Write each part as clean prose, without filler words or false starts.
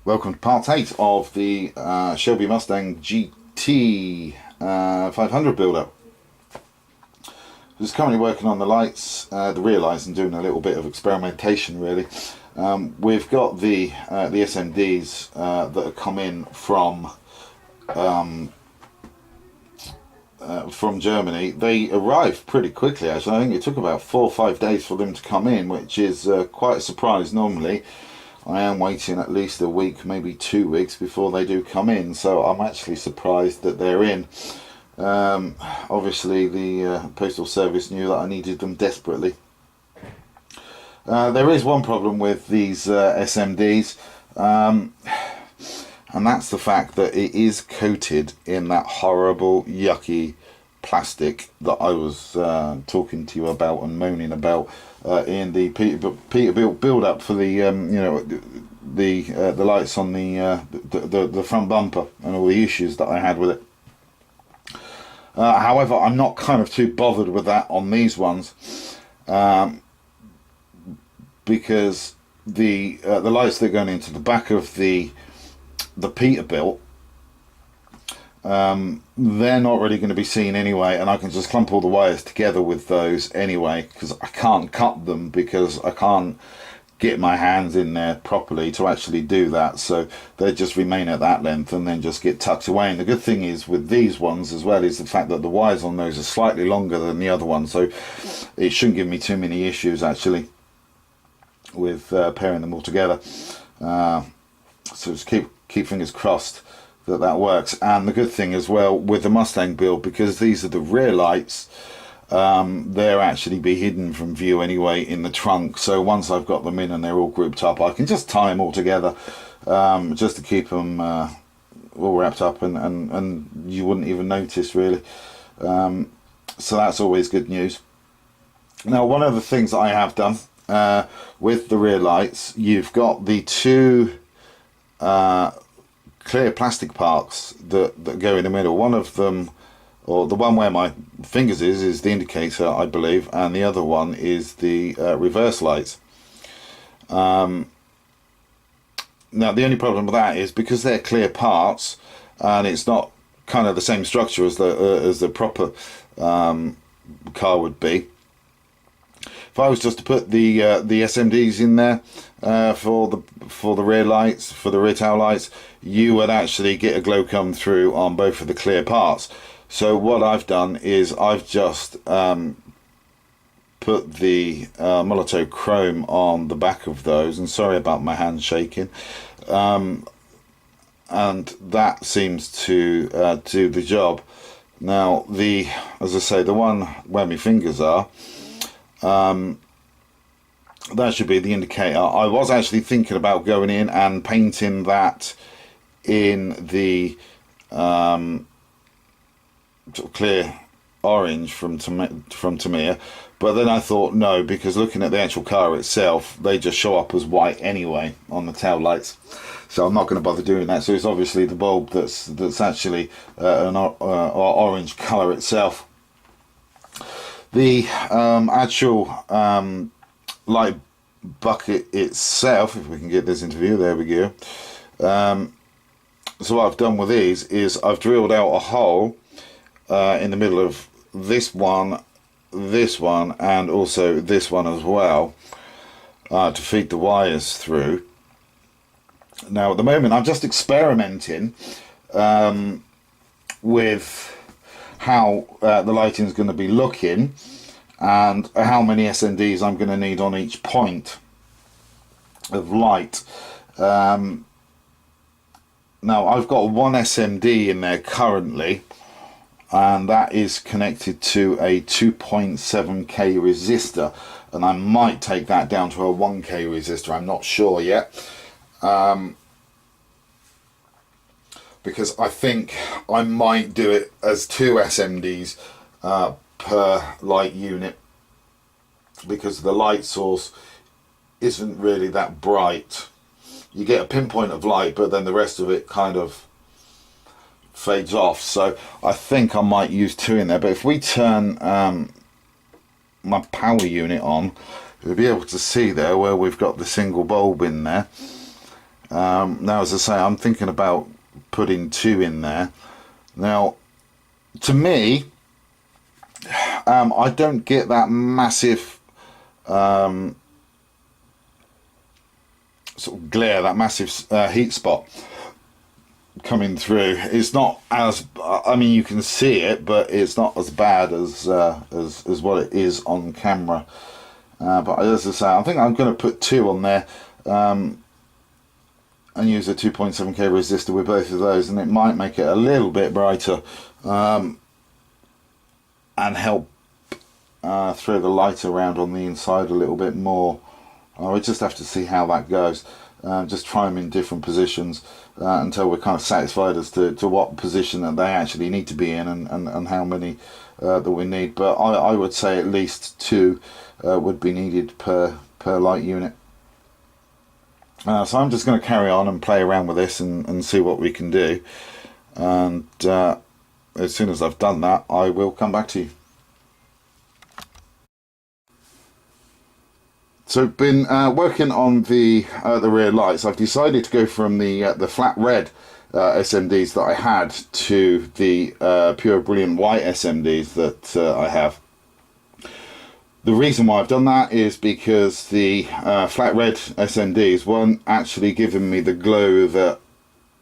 Welcome to part 8 of the Shelby Mustang GT500 build-up. Just currently working on the lights, the rear lights, and doing a little bit of experimentation really. We've got the SMDs that have come in from Germany. They arrived pretty quickly actually. I think it took about 4 or 5 days for them to come in, which is quite a surprise. Normally I am waiting at least a week, maybe 2 weeks before they do come in, so I'm actually surprised that they're in. Obviously the Postal Service knew that I needed them desperately. There is one problem with these SMDs, and that's the fact that it is coated in that horrible, yucky plastic that I was talking to you about and moaning about in the Peterbilt build-up for the the lights on the front bumper and all the issues that I had with it. However, I'm not kind of too bothered with that on these ones, because the lights that are going into the back of the Peterbilt, they're not really going to be seen anyway, and I can just clump all the wires together with those anyway, because I can't cut them because I can't get my hands in there properly to actually do that, so they just remain at that length and then just get tucked away. And the good thing is with these ones as well is the fact that the wires on those are slightly longer than the other ones, so it shouldn't give me too many issues actually with pairing them all together. So just keep fingers crossed that works. And the good thing as well with the Mustang build, because these are the rear lights, they'll actually be hidden from view anyway in the trunk, so once I've got them in and they're all grouped up, I can just tie them all together, just to keep them all wrapped up, and you wouldn't even notice really. So that's always good news. Now, one of the things that I have done with the rear lights, you've got the two clear plastic parts that go in the middle. One of them, or the one where my fingers is the indicator, I believe, and the other one is the reverse lights. Now the only problem with that is because they're clear parts and it's not kind of the same structure as the proper car would be. If I was just to put the SMDs in there for the rear lights, for the rear tail lights, you would actually get a glow come through on both of the clear parts. So what I've done is I've just put the Molotov chrome on the back of those, and sorry about my hand shaking, and that seems to do the job. Now as I say, the one where my fingers are, that should be the indicator. I was actually thinking about going in and painting that in the sort of clear orange from Tamiya, but then I thought no, because looking at the actual car itself, they just show up as white anyway on the tail lights, so I'm not going to bother doing that. So it's obviously the bulb that's actually an orange colour itself. The actual light bucket itself, if we can get this into view, there we go. So what I've done with these is I've drilled out a hole in the middle of this one, and also this one as well, to feed the wires through. Now at the moment I'm just experimenting with how the lighting is going to be looking and how many SMDs I'm going to need on each point of light. Now I've got one SMD in there currently, and that is connected to a 2.7k resistor, and I might take that down to a 1k resistor, I'm not sure yet, because I think I might do it as 2 SMDs per light unit, because the light source isn't really that bright. You get a pinpoint of light, but then the rest of it kind of fades off, so I think I might use 2 in there. But if we turn my power unit on, you'll be able to see there where we've got the single bulb in there. Now, as I say, I'm thinking about putting 2 in there. Now, to me, I don't get that massive sort of glare, that massive heat spot coming through. It's not as, I mean, you can see it, but it's not as bad as what it is on camera. But as I say, I think I'm going to put 2 on there, and use a 2.7k resistor with both of those, and it might make it a little bit brighter, and help throw the light around on the inside a little bit more. We just have to see how that goes. Just try them in different positions until we're kind of satisfied as to what position that they actually need to be in, and how many that we need. But I would say at least 2 would be needed per light unit. So I'm just going to carry on and play around with this and see what we can do. And as soon as I've done that, I will come back to you. So I've been working on the rear lights. I've decided to go from the flat red SMDs that I had to the pure brilliant white SMDs that I have. The reason why I've done that is because the flat red SMDs weren't actually giving me the glow that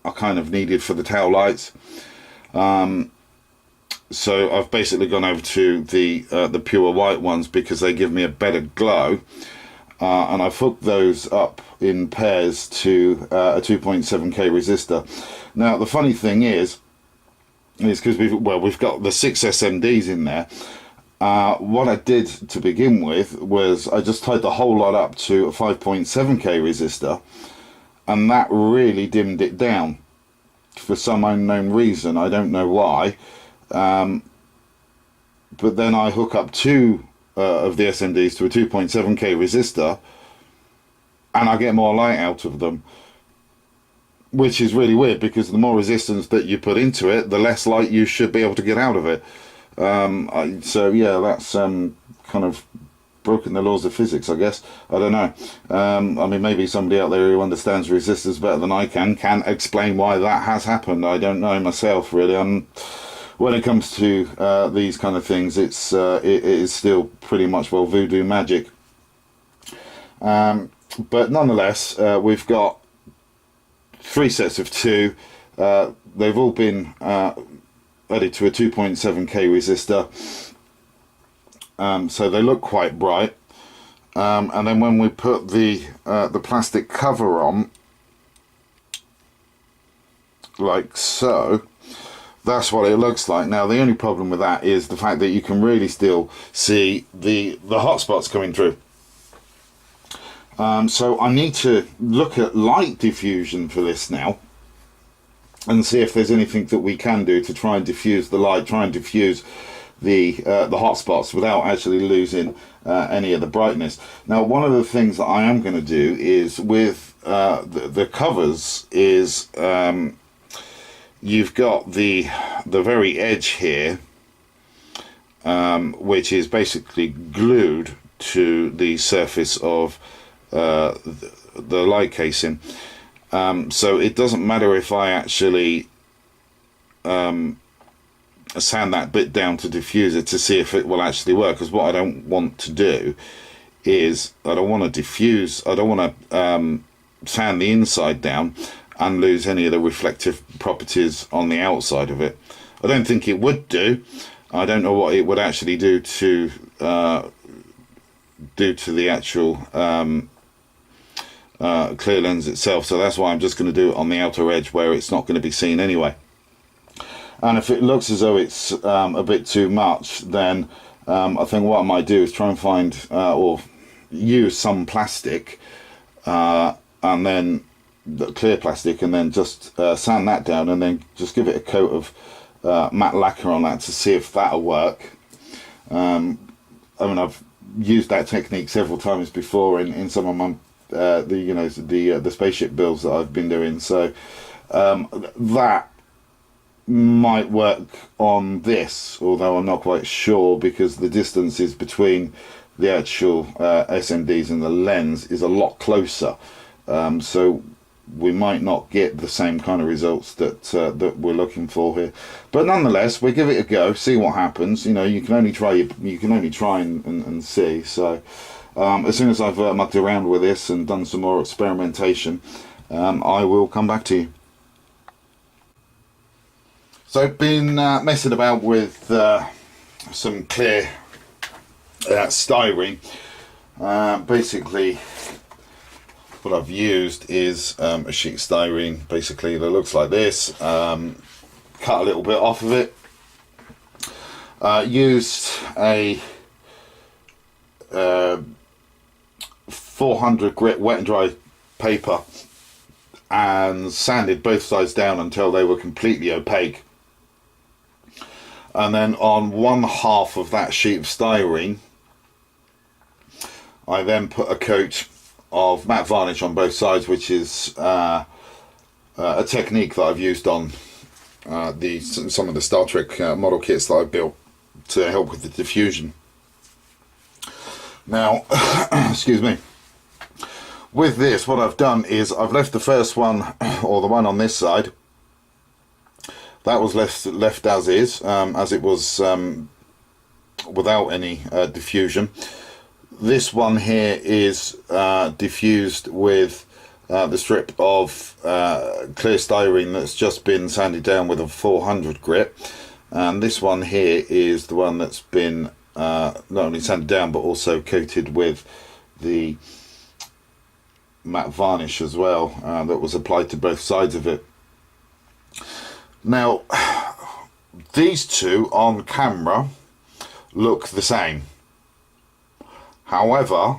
I kind of needed for the tail lights. So I've basically gone over to the pure white ones because they give me a better glow. And I've hooked those up in pairs to a 2.7k resistor. Now the funny thing is because we've got the 6 SMDs in there. What I did to begin with was I just tied the whole lot up to a 5.7k resistor, and that really dimmed it down for some unknown reason. I don't know why. But then I hook up 2 of the SMDs to a 2.7k resistor, and I get more light out of them, which is really weird because the more resistance that you put into it, the less light you should be able to get out of it. So yeah, that's kind of broken the laws of physics, I guess. I don't know. I mean, maybe somebody out there who understands resistors better than I can explain why that has happened. I don't know myself, really. When it comes to these kind of things, it is still pretty much, well, voodoo magic. But nonetheless, we've got 3 sets of 2. They've all been added to a 2.7k resistor, so they look quite bright. And then when we put the plastic cover on, like so, that's what it looks like. Now the only problem with that is the fact that you can really still see the hot spots coming through. So I need to look at light diffusion for this now and see if there's anything that we can do to try and diffuse the light, try and diffuse the hot spots without actually losing any of the brightness. Now one of the things that I am going to do is with the covers is you've got the very edge here, which is basically glued to the surface of the light casing. So it doesn't matter if I actually sand that bit down to diffuse it to see if it will actually work, because what I don't want to do is I don't want to diffuse, I don't want to sand the inside down and lose any of the reflective properties on the outside of it. I don't think it would do. I don't know what it would actually do to the actual clear lens itself, so that's why I'm just going to do it on the outer edge where it's not going to be seen anyway. And if it looks as though it's a bit too much, then I think what I might do is try and find or use some plastic, and then the clear plastic, and then just sand that down and then just give it a coat of matte lacquer on that to see if that'll work. I mean, I've used that technique several times before in some of my the spaceship builds that I've been doing, so that might work on this, although I'm not quite sure because the distances between the actual SMDs and the lens is a lot closer. So we might not get the same kind of results that that we're looking for here. But nonetheless, we give it a go, see what happens. You know, you can only try and see. So as soon as I've mucked around with this and done some more experimentation, I will come back to you. So I've been messing about with some clear styrene. Basically, what I've used is a sheet of styrene, basically, that looks like this. Cut a little bit off of it. Used a 400 grit wet and dry paper and sanded both sides down until they were completely opaque. And then on one half of that sheet of styrene, I then put a coat of matte varnish on both sides, which is a technique that I've used on some of the Star Trek model kits that I built to help with the diffusion. Now, excuse me. With this, what I've done is I've left the first one, or the one on this side, that was left as is, as it was without any diffusion. This one here is diffused with the strip of clear styrene that's just been sanded down with a 400 grit, and this one here is the one that's been not only sanded down but also coated with the matte varnish as well, that was applied to both sides of it. Now, these two on camera look the same. However,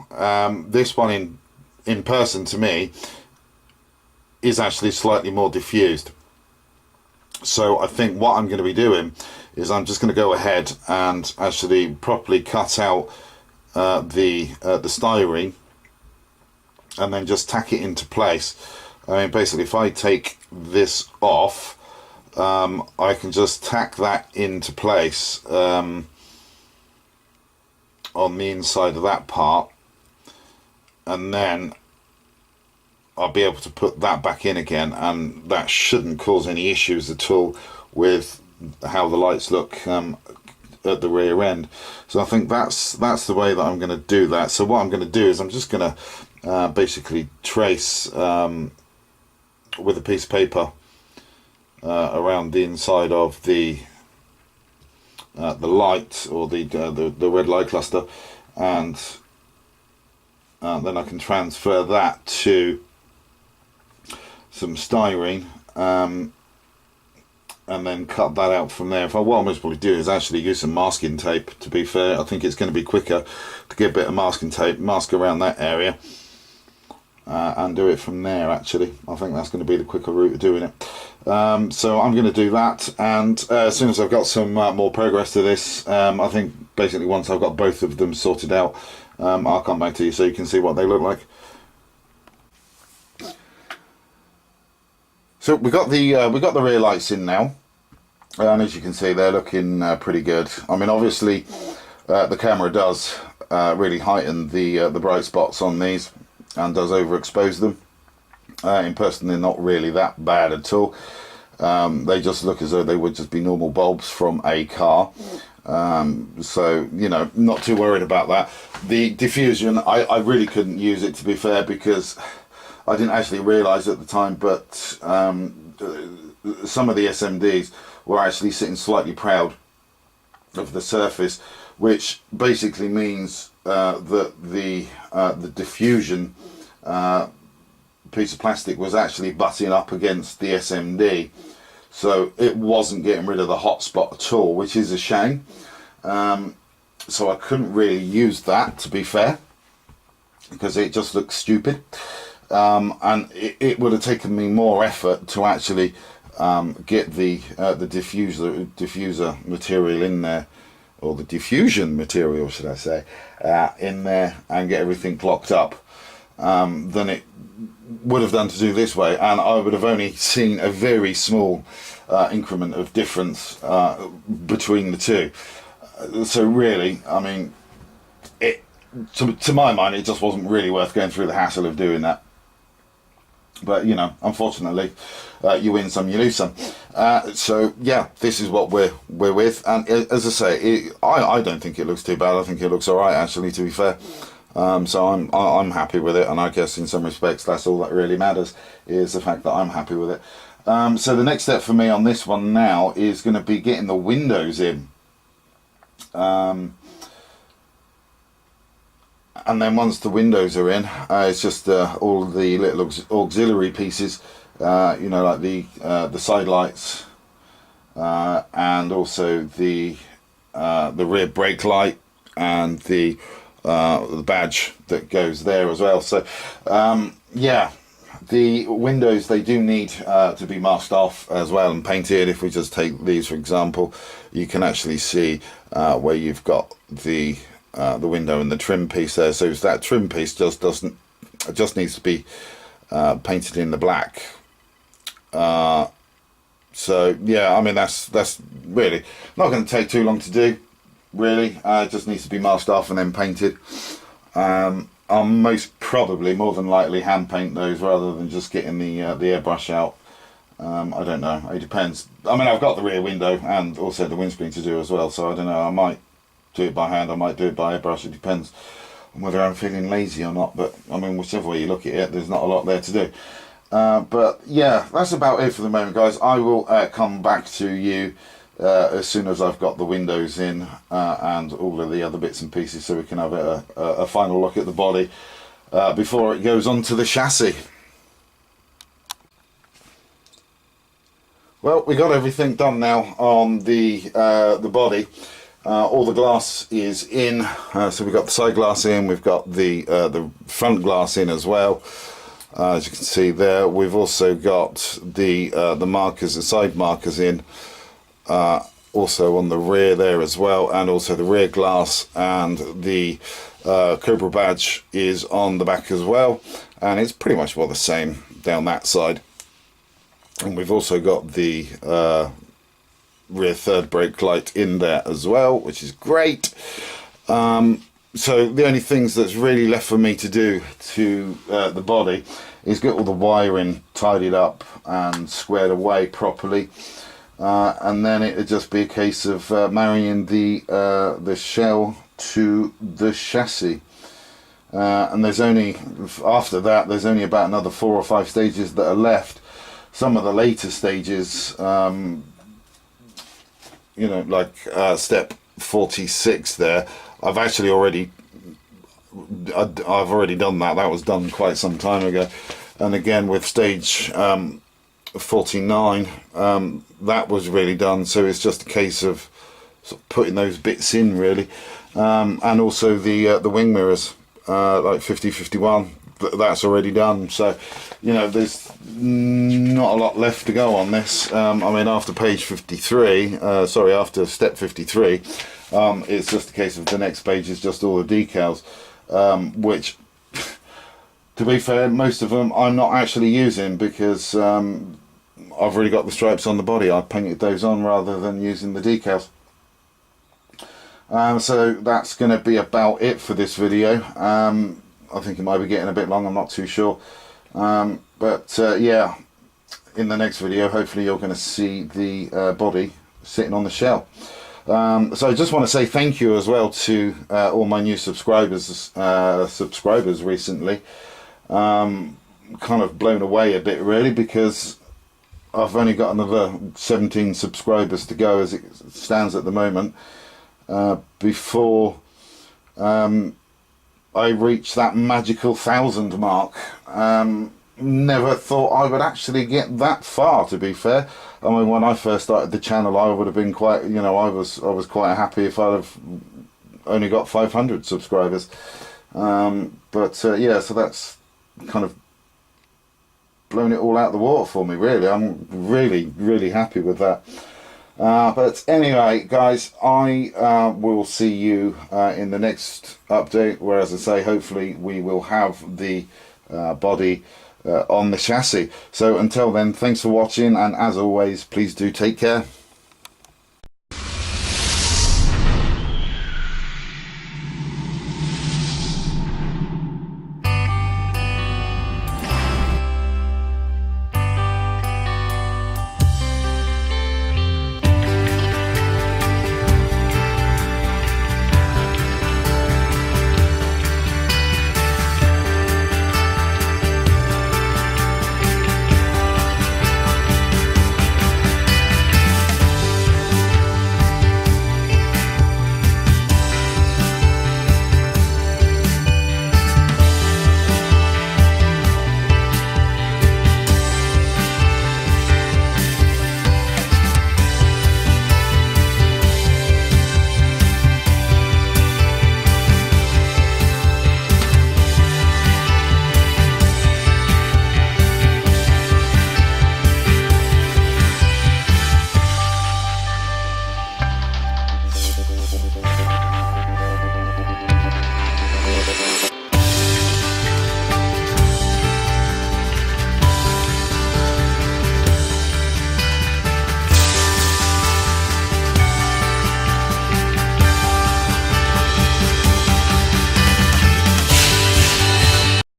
this one in person to me is actually slightly more diffused. So I think what I'm going to be doing is I'm just going to go ahead and actually properly cut out the styrene and then just tack it into place. I mean, basically, if I take this off, I can just tack that into place on the inside of that part, and then I'll be able to put that back in again, and that shouldn't cause any issues at all with how the lights look at the rear end. So I think that's the way that I'm going to do that. So what I'm going to do is I'm just going to basically trace with a piece of paper around the inside of the light, or the red light cluster, and then I can transfer that to some styrene, and then cut that out from there. What I'm most probably do is actually use some masking tape. To be fair, I think it's going to be quicker to get a bit of masking tape, mask around that area, and do it from there. Actually, I think that's going to be the quicker route of doing it. So I'm going to do that, and as soon as I've got some more progress to this, I think basically once I've got both of them sorted out, I'll come back to you so you can see what they look like. So we got the rear lights in now, and as you can see, they're looking pretty good. I mean, obviously the camera does really heighten the bright spots on these and does overexpose them. In person, they're not really that bad at all. They just look as though they would just be normal bulbs from a car. So, you know, not too worried about that. The diffusion, I really couldn't use it, to be fair, because I didn't actually realise at the time, but some of the SMDs were actually sitting slightly proud of the surface, which basically means that the diffusion piece of plastic was actually butting up against the SMD, so it wasn't getting rid of the hot spot at all, which is a shame. So I couldn't really use that, to be fair, because it just looks stupid, and it would have taken me more effort to actually get the diffuser material in there, or the diffusion material, should I say, in there, and get everything clocked up, than it would have done to do this way, and I would have only seen a very small increment of difference between the two. So really, I mean, to my mind, it just wasn't really worth going through the hassle of doing that. But you know, unfortunately, you win some, you lose some. So yeah, this is what we're with, and as I say, I don't think it looks too bad. I think it looks all right, actually, to be fair. So I'm happy with it, and I guess in some respects that's all that really matters, is the fact that I'm happy with it. So the next step for me on this one now is going to be getting the windows in. And then once the windows are in, it's just all the little auxiliary pieces, you know, like the side lights, and also the rear brake light, and the badge that goes there as well. So yeah, the windows, they do need to be masked off as well and painted. If we just take these for example, you can actually see where you've got the window and the trim piece there. So that trim piece just needs to be painted in the black. So yeah, I mean that's really not going to take too long to do. Really, it just needs to be masked off and then painted. I'll most probably, more than likely, hand paint those rather than just getting the airbrush out. I don't know. It depends. I mean, I've got the rear window and also the windscreen to do as well. So I don't know. I might do it by hand. I might do it by airbrush. It depends on whether I'm feeling lazy or not. But I mean, whichever way you look at it, there's not a lot there to do. But yeah, that's about it for the moment, guys. I will come back to you as soon as I've got the windows in and all of the other bits and pieces, so we can have a final look at the body before it goes onto the chassis. Well, we got everything done now on the body. All the glass is in, so we've got the side glass in, we've got the front glass in as well. As you can see there, we've also got the markers, the side markers in, also on the rear there as well, and also the rear glass, and the Cobra badge is on the back as well, and it's pretty much all the same down that side. And we've also got the rear third brake light in there as well, which is great. So the only things that's really left for me to do to the body is get all the wiring tidied up and squared away properly, and then it would just be a case of marrying the shell to the chassis. And there's only, after that, there's only about another 4 or 5 stages that are left. Some of the later stages, you know, like step 46 there, I've actually already done that. That was done quite some time ago. And again with stage 49, that was really done. So it's just a case of sort of putting those bits in really, and also the wing mirrors, like 50, 51. That's already done. So you know, there's not a lot left to go on this. I mean, after page 53, sorry, after step 53, it's just a case of the next page is just all the decals, which, to be fair, most of them I'm not actually using because I've already got the stripes on the body. I painted those on rather than using the decals. So that's going to be about it for this video. I think it might be getting a bit long, I'm not too sure. But yeah, in the next video, hopefully you're going to see the body sitting on the shell. So I just want to say thank you as well to all my new subscribers recently. Kind of blown away a bit really, because I've only got another 17 subscribers to go as it stands at the moment, before I reached that magical 1,000 mark. Never thought I would actually get that far, to be fair. I mean, when I first started the channel, I would have been quite, you know, I was quite happy if I'd have only got 500 subscribers. But yeah, so that's kind of blown it all out of the water for me, really. I'm really happy with that. But anyway, guys, I will see you in the next update, where, as I say, hopefully we will have the body on the chassis. So until then, thanks for watching, and as always, please do take care.